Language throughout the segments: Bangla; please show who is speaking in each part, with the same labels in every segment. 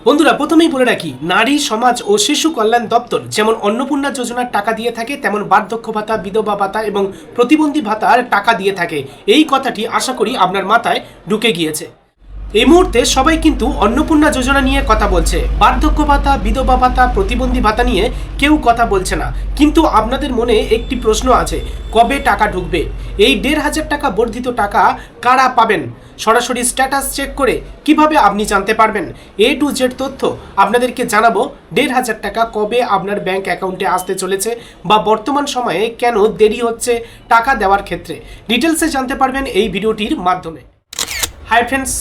Speaker 1: বন্ধুরা প্রথমেই বলে রাখি, নারী সমাজ ও শিশু কল্যাণ দপ্তর যেমন অন্নপূর্ণা যোজনার টাকা দিয়ে থাকে, তেমন বার্ধক্য ভাতা, বিধবা ভাতা এবং প্রতিবন্ধী ভাতার টাকা দিয়ে থাকে। এই কথাটি আশা করি আপনার মাথায় ঢুকে গিয়েছে। এই মুহূর্তে সবাই কিন্তু অন্নপূর্ণা যোজনা নিয়ে কথা বলছে, বার্ধক্য ভাতা, বিধবা ভাতা, প্রতিবন্ধী ভাতা নিয়ে কেউ কথা বলছে না। কিন্তু আপনাদের মনে একটি প্রশ্ন আছে, কবে টাকা ঢুকবে? এই ১৫০০ টাকা বর্ধিত টাকা কারা পাবেন? সরাসরি স্ট্যাটাস চেক করে কিভাবে আপনি জানতে পারবেন? A to Z তথ্য আপনাদেরকে জানাবো। ১৫০০ টাকা কবে আপনার ব্যাংক অ্যাকাউন্টে আসতে চলেছে বা বর্তমান সময়ে কেন দেরি হচ্ছে টাকা দেওয়ার ক্ষেত্রে, ডিটেলসে জানতে পারবেন এই ভিডিওটির মাধ্যমে। হাই ফ্রেন্ডস,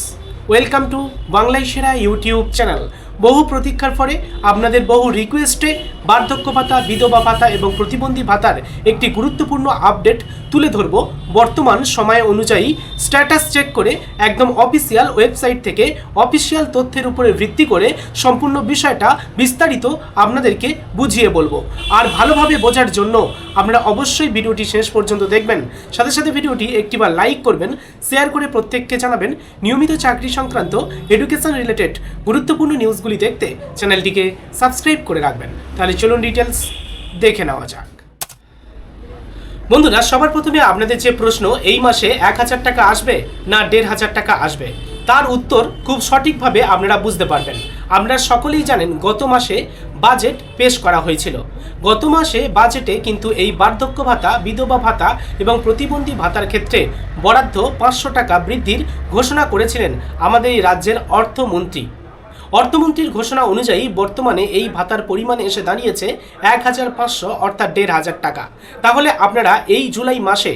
Speaker 1: ওয়েলকাম টু বাংলায় সেরা ইউটিউব চ্যানেল। বহু প্রতীক্ষার পরে আপনাদের বহু রিকোয়েস্টে বার্ধক্য ভাতা, বিধবা ভাতা এবং প্রতিবন্ধী ভাতার একটি গুরুত্বপূর্ণ আপডেট তুলে ধরব। বর্তমান সময় অনুযায়ী স্ট্যাটাস চেক করে একদম অফিসিয়াল ওয়েবসাইট থেকে অফিসিয়াল তথ্যের উপরে ভিত্তি করে সম্পূর্ণ বিষয়টা বিস্তারিত আপনাদেরকে বুঝিয়ে বলবো। আর ভালোভাবে বোঝার জন্য আপনারা অবশ্যই ভিডিওটি শেষ পর্যন্ত দেখবেন। সাথে সাথে ভিডিওটি একটিবার লাইক করবেন, শেয়ার করে প্রত্যেককে জানাবেন। নিয়মিত চাকরি সংক্রান্ত এডুকেশন রিলেটেড গুরুত্বপূর্ণ নিউজগুলি দেখতে চ্যানেলটিকে সাবস্ক্রাইব করে রাখবেন। তাহলে চলুন ডিটেলস দেখে নেওয়া যাক। বন্ধুরা সবার প্রথমে আপনাদের যে প্রশ্ন, এই মাসে ১০০০ টাকা আসবে না ১৫০০ টাকা আসবে, তার উত্তর খুব সঠিকভাবে আপনারা বুঝতে পারবেন। আপনারা সকলেই জানেন গত মাসে বাজেট পেশ করা হয়েছিল। গত মাসে বাজেটে কিন্তু এই বার্ধক্য ভাতা, বিধবা ভাতা এবং প্রতিবন্ধী ভাতার ক্ষেত্রে বরাদ্দ ৫০০ টাকা বৃদ্ধির ঘোষণা করেছিলেন আমাদের এই রাজ্যের অর্থমন্ত্রী। অর্থমন্ত্রীর ঘোষণা অনুযায়ী বর্তমানে এই ভাতার পরিমাণ এসে দাঁড়িয়েছে ১৫০০ অর্থাৎ ১৫০০ টাকা। তাহলে আপনারা এই জুলাই মাসে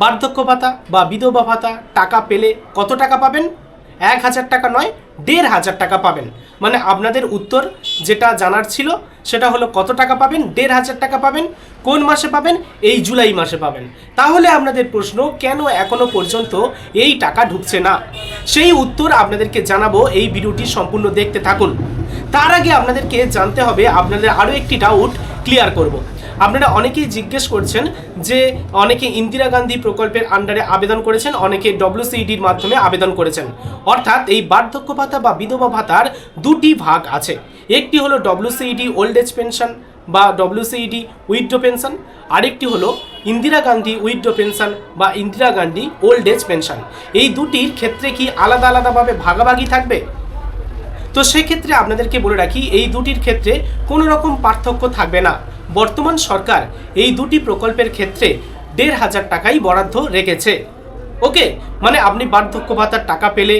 Speaker 1: বার্ধক্য ভাতা বা বিধবা ভাতা টাকা পেলে কত টাকা পাবেন? ১০০০ টাকা নয়, ১৫০০ টাকা পাবেন। মানে আপনাদের উত্তর যেটা জানার ছিল সেটা হলো কত টাকা পাবেন? ১৫০০ টাকা পাবেন। কোন মাসে পাবেন? এই জুলাই মাসে পাবেন। তাহলে আপনাদের প্রশ্ন, কেন এখনো পর্যন্ত এই টাকা ঢুকছে না? সেই উত্তর আপনাদেরকে জানাবো, এই ভিডিওটি সম্পূর্ণ দেখতে থাকুন। তার আগে আপনাদেরকে জানতে হবে, আপনাদের আরও একটি ডাউট ক্লিয়ার করব। আপনারা অনেকেই জিজ্ঞেস করছেন যে অনেকে ইন্দিরা গান্ধী প্রকল্পের আন্ডারে আবেদন করেছেন, অনেকে WCEDর মাধ্যমে আবেদন করেছেন। অর্থাৎ এই বার্ধক্য ভাতা বা বিধবা ভাতার দুটি ভাগ আছে। একটি হলো WCED ওল্ড এজ পেনশন বা WCED উইথড্র পেনশন, আরেকটি হলো ইন্দিরা গান্ধী উইথড্র পেনশন বা Indira Gandhi old age pension. এই দুটির ক্ষেত্রে কি আলাদা আলাদাভাবে ভাগাভাগি থাকবে? তো সেক্ষেত্রে আপনাদেরকে বলে রাখি, এই দুটির ক্ষেত্রে কোনো রকম পার্থক্য থাকবে না। বর্তমান সরকার এই দুটি প্রকল্পের ক্ষেত্রে ১৫০০ টাকাই বরাদ্দ রেখেছে। ওকে, মানে আপনি বার্ধক্য ভাতার টাকা পেলে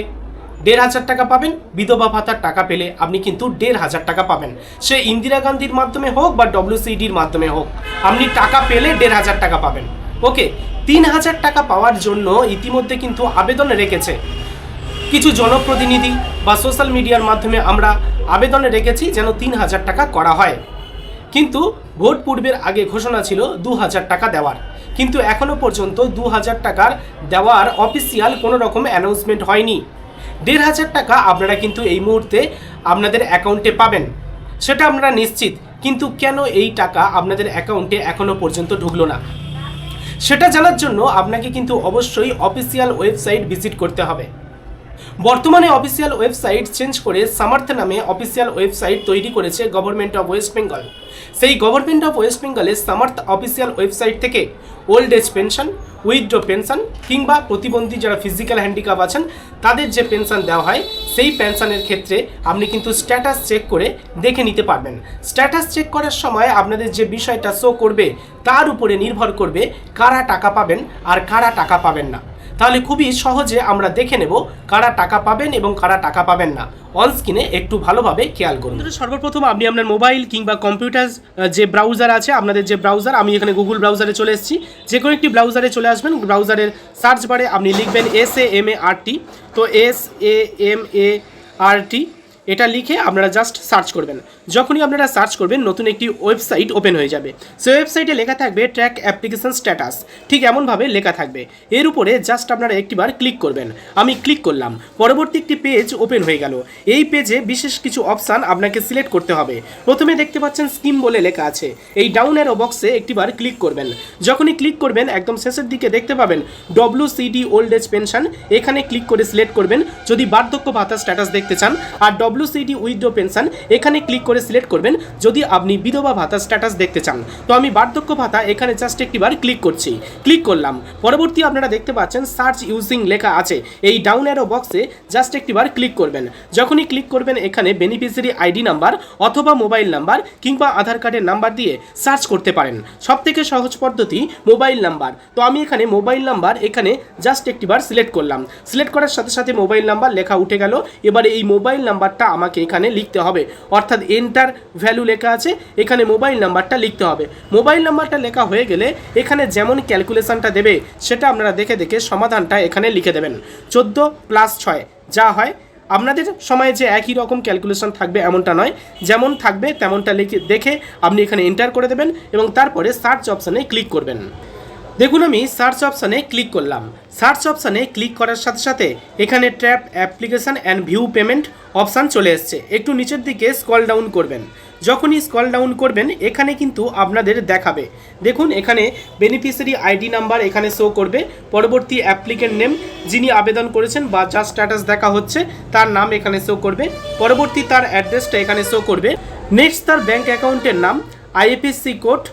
Speaker 1: ১৫০০ টাকা পাবেন, বিধবা ভাতার টাকা পেলে আপনি কিন্তু ১৫০০ টাকা পাবেন। সে ইন্দিরা গান্ধীর মাধ্যমে হোক বা WCEDর মাধ্যমে হোক, আপনি টাকা পেলে ১৫০০ টাকা পাবেন। ওকে, ৩০০০ টাকা পাওয়ার জন্য ইতিমধ্যে কিন্তু আবেদন রেখেছে কিছু জনপ্রতিনিধি বা সোশ্যাল মিডিয়ার মাধ্যমে। আমরা আবেদনে রেখেছি যেন ৩০০০ টাকা করা হয়। কিন্তু ভোট পূর্বের আগে ঘোষণা ছিল ২০০০ টাকা দেওয়ার, কিন্তু এখনও পর্যন্ত ২০০০ টাকার দেওয়ার অফিসিয়াল কোনো রকম অ্যানাউন্সমেন্ট হয়নি। ১৫০০ টাকা আপনারা কিন্তু এই মুহূর্তে আপনাদের অ্যাকাউন্টে পাবেন, সেটা আপনারা নিশ্চিত। কিন্তু কেন এই টাকা আপনাদের অ্যাকাউন্টে এখনও পর্যন্ত ঢুকলো না, সেটা জানার জন্য আপনাকে কিন্তু অবশ্যই অফিসিয়াল ওয়েবসাইট ভিজিট করতে হবে। বর্তমানে অফিসিয়াল ওয়েবসাইট চেঞ্জ করে সামার্থ নামে অফিসিয়াল ওয়েবসাইট তৈরি করেছে গভর্নমেন্ট অফ ওয়েস্ট বেঙ্গল। সেই গভর্নমেন্ট অফ ওয়েস্ট বেঙ্গলের সামার্থ অফিসিয়াল ওয়েবসাইট থেকে old age pension, withdraw pension কিংবা প্রতিবন্ধী যারা ফিজিক্যাল হ্যান্ডিক্যাপ আছেন তাদের যে পেনশন দেওয়া হয়, সেই পেনশনের ক্ষেত্রে আপনি কিন্তু স্ট্যাটাস চেক করে দেখে নিতে পারবেন। স্ট্যাটাস চেক করার সময় আপনাদের যে বিষয়টা শো করবে তার উপরে নির্ভর করবে কারা টাকা পাবেন আর কারা টাকা পাবেন না। তাহলে খুবই সহজে আমরা দেখে নেব কারা টাকা পাবেন এবং কারা টাকা পাবেন না। অন স্ক্রিনে একটু ভালোভাবে খেয়াল করুন। সর্বপ্রথম আপনি আপনার মোবাইল কিংবা কম্পিউটার যে ব্রাউজার আছে, আপনাদের যে ব্রাউজার, আমি এখানে গুগল ব্রাউজারে চলে এসেছি, যে কোনো একটি ব্রাউজারে চলে আসবেন। ব্রাউজারের সার্চ বারে আপনি লিখবেন SAMART। তো SAMART এটা লিখে আপনারা জাস্ট সার্চ করবেন। যখনই আপনারা সার্চ করবেন নতুন একটি ওয়েবসাইট ওপেন হয়ে যাবে। সেই ওয়েবসাইটে লেখা থাকবে ট্র্যাক অ্যাপ্লিকেশন স্ট্যাটাস, ঠিক এমনভাবে লেখা থাকবে। এর উপরে জাস্ট আপনারা একটিবার ক্লিক করবেন। আমি ক্লিক করলাম, পরবর্তী একটি পেজ ওপেন হয়ে গেল। এই পেজে বিশেষ কিছু অপশান আপনাকে সিলেক্ট করতে হবে। প্রথমে দেখতে পাচ্ছেন স্কিম বলে লেখা আছে, এই ডাউন অ্যারো বক্সে একটিবার ক্লিক করবেন। যখনই ক্লিক করবেন একদম শেষের দিকে দেখতে পাবেন WCED ওল্ড এজ পেনশন, এখানে ক্লিক করে সিলেক্ট করবেন যদি বার্ধক্য ভাতা স্ট্যাটাস দেখতে চান। আর WCD উইথড্র পেনশন এখানে ক্লিক করে সিলেক্ট করবেন যদি আপনি বিধবা ভাতা স্ট্যাটাস দেখতে চান। তো আমি বার্ধক্য ভাতা এখানে জাস্ট একটিবার ক্লিক করছি, ক্লিক করলাম। পরবর্তী আপনারা দেখতে পাচ্ছেন সার্চ ইউজিং লেখা আছে, এই ডাউন অ্যারো বক্সে জাস্ট একটিবার ক্লিক করবেন। যখনই ক্লিক করবেন এখানে বেনিফিশিয়ারি আইডি নাম্বার অথবা মোবাইল নাম্বার কিংবা আধার কার্ডের নাম্বার দিয়ে সার্চ করতে পারেন। সবথেকে সহজ পদ্ধতি মোবাইল নাম্বার। তো আমি এখানে মোবাইল নাম্বার এখানে জাস্ট একটিবার সিলেক্ট করলাম। সিলেক্ট করার সাথে সাথে মোবাইল নাম্বার লেখা উঠে গেল। এবারে এই মোবাইল নাম্বারটা আমাকে এখানে লিখতে হবে, অর্থাৎ এন্টার ভ্যালু লেখা আছে, এখানে মোবাইল নাম্বারটা লিখতে হবে। মোবাইল নাম্বারটা লেখা হয়ে গেলে এখানে যেমন ক্যালকুলেশনটা দেবে সেটা আপনারা দেখে দেখে সমাধানটা এখানে লিখে দেবেন। 14 + 6 যা হয়, আপনাদের সময়ে যে একই রকম ক্যালকুলেশন থাকবে এমনটা নয়, যেমন থাকবে তেমনটা দেখে আপনি এখানে এন্টার করে দেবেন এবং তারপরে সার্চ অপশানে ক্লিক করবেন। দেখুন আমি সার্চ অপশানে ক্লিক করলাম। সার্চ অপশানে ক্লিক করার সাথে সাথে এখানে trap application and view payment option চলে এসছে। একটু নিচের দিকে স্ক্রল ডাউন করবেন। যখনই স্ক্রল ডাউন করবেন এখানে কিন্তু আপনাদের দেখাবে, দেখুন এখানে বেনিফিশিয়ারি আইডি নাম্বার এখানে শো করবে, পরবর্তী অ্যাপ্লিকেন্ট নেম যিনি আবেদন করেছেন বা যার স্ট্যাটাস দেখা হচ্ছে তার নাম এখানে শো করবে, পরবর্তী তার অ্যাড্রেসটা এখানে শো করবে, নেক্সট তার ব্যাঙ্ক অ্যাকাউন্টের নাম, আইএফএসসি কোড,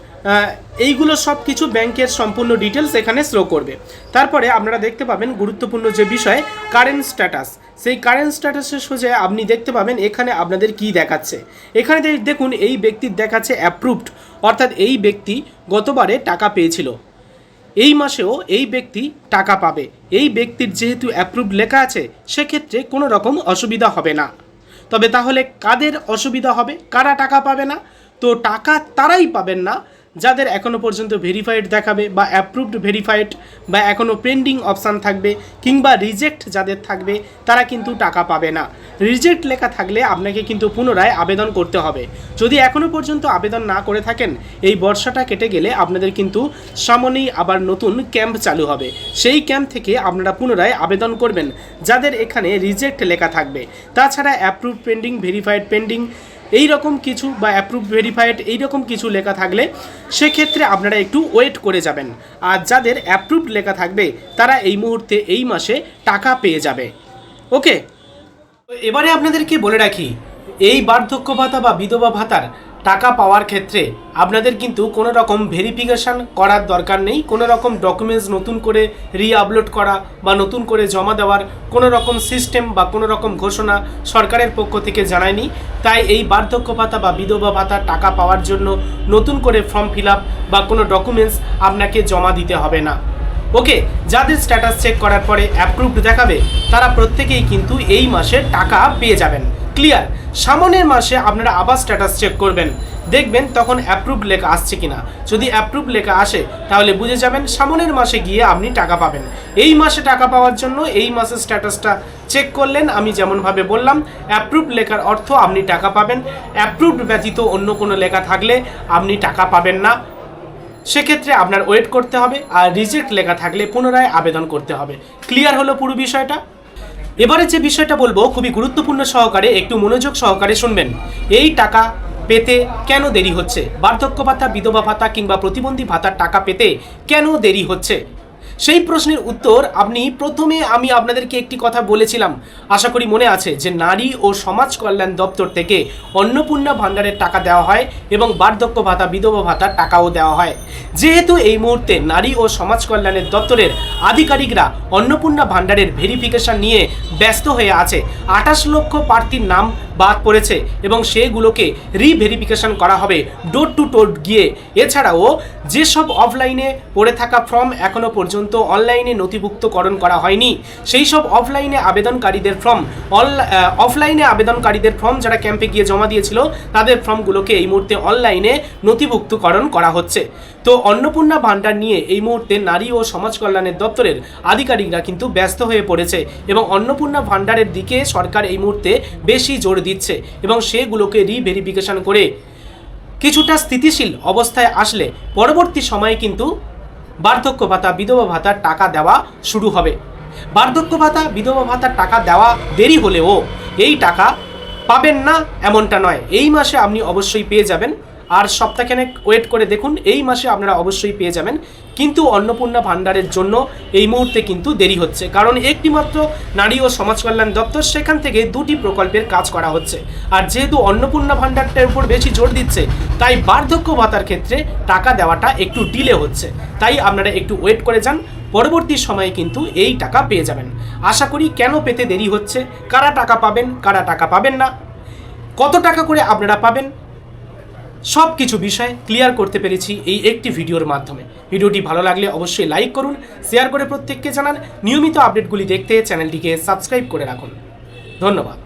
Speaker 1: এইগুলো সব কিছু ব্যাংকের সম্পূর্ণ ডিটেলস এখানে শো করবে। তারপরে আপনারা দেখতে পাবেন গুরুত্বপূর্ণ যে বিষয় কারেন্ট স্ট্যাটাস, সেই কারেন্ট স্ট্যাটাসের সোজা আপনি দেখতে পাবেন এখানে আপনাদের কি দেখাচ্ছে। এখানে দেখুন এই ব্যক্তির দেখাচ্ছে অ্যাপ্রুভড, অর্থাৎ এই ব্যক্তি গতবারে টাকা পেয়েছিল, এই মাসেও এই ব্যক্তি টাকা পাবে। এই ব্যক্তির যেহেতু অ্যাপ্রুভড লেখা আছে সেক্ষেত্রে কোনো রকম অসুবিধা হবে না। তবে তাহলে কাদের অসুবিধা হবে, কারা টাকা পাবে না? তো টাকা তারাই পাবেন না যাদের এখনও পর্যন্ত ভেরিফাইড দেখাবে বা অ্যাপ্রুভড ভেরিফাইড বা এখনও পেন্ডিং অপশান থাকবে কিংবা রিজেক্ট যাদের থাকবে তারা কিন্তু টাকা পাবে না। রিজেক্ট লেখা থাকলে আপনাকে কিন্তু পুনরায় আবেদন করতে হবে। যদি এখনও পর্যন্ত আবেদন না করে থাকেন, এই বর্ষাটা কেটে গেলে আপনাদের কিন্তু সামনেই আবার নতুন ক্যাম্প চালু হবে। সেই ক্যাম্প থেকে আপনারা পুনরায় আবেদন করবেন যাদের এখানে রিজেক্ট লেখা থাকবে। তাছাড়া অ্যাপ্রুভ পেন্ডিং, ভেরিফাইড পেন্ডিং এই রকম কিছু বা অ্যাপ্রুভ ভেরিফাইড এই রকম কিছু লেখা থাকলে সেক্ষেত্রে আপনারা একটু ওয়েট করে যাবেন। আর যাদের অ্যাপ্রুভ লেখা থাকবে তারা এই মুহূর্তে এই মাসে টাকা পেয়ে যাবে। ওকে, এবারে আপনাদেরকে বলে রাখি, এই বার্ধক্য ভাতা বা বিধবা ভাতার টাকা পাওয়ার ক্ষেত্রে আপনাদের কিন্তু কোনো রকম ভেরিফিকেশান করার দরকার নেই। কোনো রকম ডকুমেন্টস নতুন করে আপলোড করা বা নতুন করে জমা দেওয়ার কোনো রকম সিস্টেম বা কোনো রকম ঘোষণা সরকারের পক্ষ থেকে জানায়নি। তাই এই বার্ধক্য ভাতা বা বিধবা ভাতার টাকা পাওয়ার জন্য নতুন করে ফর্ম ফিল আপ বা কোনো ডকুমেন্টস আপনাকে জমা দিতে হবে না। ওকে, যাদের স্ট্যাটাস চেক করার পরে অ্যাপ্রুভড দেখাবে তারা প্রত্যেকেই কিন্তু এই মাসে টাকা পেয়ে যাবেন। ক্লিয়ার? সামনের মাসে আপনারা আবার স্ট্যাটাস চেক করবেন, দেখবেন তখন অ্যাপ্রুভড লেখা আসছে কিনা। যদি অ্যাপ্রুভ লেখা আসে তাহলে বুঝে যাবেন সামনের মাসে গিয়ে আপনি টাকা পাবেন। এই মাসে টাকা পাওয়ার জন্য এই মাসের স্ট্যাটাসটা চেক করলেন, আমি যেমনভাবে বললাম অ্যাপ্রুভ লেখার অর্থ আপনি টাকা পাবেন। অ্যাপ্রুভড ব্যতীত অন্য কোনো লেখা থাকলে আপনি টাকা পাবেন না, সেক্ষেত্রে আপনার ওয়েট করতে হবে। আর রিজেক্ট লেখা থাকলে পুনরায় আবেদন করতে হবে। ক্লিয়ার হলো পুরো বিষয়টা? এবারে যে বিষয়টা বলবো খুবই গুরুত্বপূর্ণ সহকারে একটু মনোযোগ সহকারে শুনবেন। এই টাকা পেতে কেন দেরি হচ্ছে? বার্ধক্য ভাতা, বিধবা ভাতা কিংবা প্রতিবন্ধী ভাতার টাকা পেতে কেন দেরি হচ্ছে? সেই প্রশ্নের উত্তর আমি আপনাদেরকে একটি কথা বলেছিলাম, আশা করি মনে আছে, যে নারী ও সমাজ কল্যাণ দপ্তর থেকে অন্নপূর্ণা ভাণ্ডারের টাকা দেওয়া হয় এবং বার্ধক্য ভাতা, বিধবা ভাতার টাকাও দেওয়া হয়। যেহেতু এই মুহূর্তে নারী ও সমাজ কল্যাণের দপ্তরের আধিকারিকরা অন্নপূর্ণা ভাণ্ডারের ভেরিফিকেশন নিয়ে ব্যস্ত হয়ে আছে, 28 লক্ষ প্রার্থীর নাম বাদ পড়েছে এবং সেগুলোকে রিভেরিফিকেশন করা হবে ডোর টু ডোর গিয়ে। এছাড়াও যেসব অফলাইনে পড়ে থাকা ফর্ম এখনও পর্যন্ত অনলাইনে নথিভুক্তকরণ করা হয়নি, সেই সব অফলাইনে আবেদনকারীদের ফর্ম যারা ক্যাম্পে গিয়ে জমা দিয়েছিল তাদের ফর্মগুলোকে এই মুহূর্তে অনলাইনে নথিভুক্তকরণ করা হচ্ছে। তো অন্নপূর্ণা ভাণ্ডার নিয়ে এই মুহূর্তে নারী ও সমাজ কল্যাণের দপ্তরের আধিকারিকরা কিন্তু ব্যস্ত হয়ে পড়েছে এবং অন্নপূর্ণা ভাণ্ডারের দিকে সরকার এই মুহূর্তে বেশি জোর দিচ্ছে এবং সেগুলোকে রিভেরিফিকেশন করে কিছুটা স্থিতিশীল অবস্থায় আসলে পরবর্তী সময়ে কিন্তু বার্ধক্য ভাতা, বিধবা ভাতার টাকা দেওয়া শুরু হবে। বার্ধক্য ভাতা, বিধবা ভাতার টাকা দেওয়া দেরি হলেও এই টাকা পাবেন না এমনটা নয়, এই মাসে আপনি অবশ্যই পেয়ে যাবেন। আর সপ্তাহখানেক ওয়েট করে দেখুন, এই মাসে আপনারা অবশ্যই পেয়ে যাবেন। কিন্তু অন্নপূর্ণা ভাণ্ডারের জন্য এই মুহূর্তে কিন্তু দেরি হচ্ছে, কারণ একটিমাত্র নারী ও সমাজ কল্যাণ দপ্তর সেখান থেকে 2টি প্রকল্পের কাজ করা হচ্ছে। আর যেহেতু অন্নপূর্ণা ভাণ্ডারটার উপর বেশি জোর দিচ্ছে, তাই বার্ধক্য ভাতার ক্ষেত্রে টাকা দেওয়াটা একটু ডিলে হচ্ছে। তাই আপনারা একটু ওয়েট করে যান, পরবর্তী সময়ে কিন্তু এই টাকা পেয়ে যাবেন। আশা করি কেন পেতে দেরি হচ্ছে, কারা টাকা পাবেন, কারা টাকা পাবেন না, কত টাকা করে আপনারা পাবেন, সব কিছু বিষয় ক্লিয়ার করতে পেরেছি এই একটি ভিডিওর মাধ্যমে। ভিডিওটি ভালো লাগলে অবশ্যই লাইক করুন, শেয়ার করে প্রত্যেককে জানান। নিয়মিত আপডেটগুলি দেখতে চ্যানেলটিকে সাবস্ক্রাইব করে রাখুন। ধন্যবাদ।